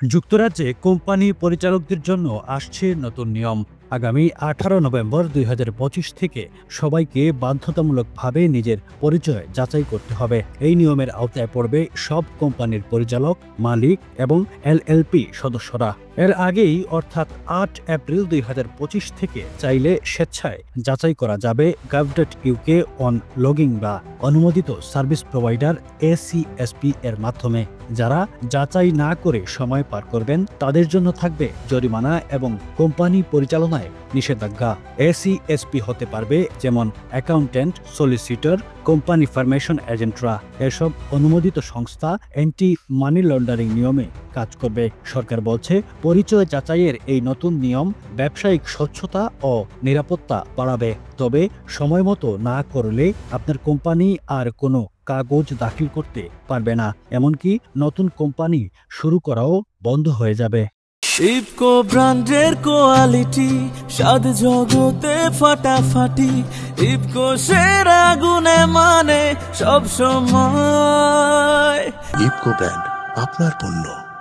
যুক্তরাজ্যে কোম্পানি পরিচালকদের জন্য আসছে নতুন নিয়ম। আগামী 18 নভেম্বর 2025 থেকে সবাইকে বাধ্যতামূলকভাবে নিজের পরিচয় যাচাই করতে হবে। এই নিয়মের আওতায় পড়বে সব কোম্পানির পরিচালক, মালিক এবং এলএলপি সদস্যরা। এর আগেই অর্থাৎ 8 এপ্রিল 2025 থেকে চাইলে স্বেচ্ছায় যাচাই করা যাবে gov.uk অন লগিং বা অনুমোদিত সার্ভিস প্রোভাইডার ACSP এর মাধ্যমে। যারা যাচাই না করে সময় পার করবেন তাদের জন্য থাকবে জরিমানা এবং কোম্পানি পরিচালনায় নিষেধাজ্ঞা। ACSP হতে পারবে যেমন অ্যাকাউন্ট্যান্ট, সলিসিটর, কোম্পানি ফরমেশন এজেন্টরা। এসব অনুমোদিত সংস্থা অ্যান্টি মানি লন্ডারিং নিয়মে কাজ করবে। সরকার বলছে পরিচয় যাচাইয়ের এই নতুন নিয়ম ব্যবসায়িক স্বচ্ছতা ও নিরাপত্তা বাড়াবে। তবে সময় মতো না করলে আপনার কোম্পানি আর কোনো কাগজ দাখিল করতে পারবে না, এমনকি নতুন কোম্পানি শুরু করাও বন্ধ হয়ে যাবে। ইফকো ব্র্যান্ডের কোয়ালিটি, স্বাদ জগতে ফাটাফাটি। ইফকো সেরা গুণে মানে সব সময়। ইফকো ব্র্যান্ড, আপনার পণ্য।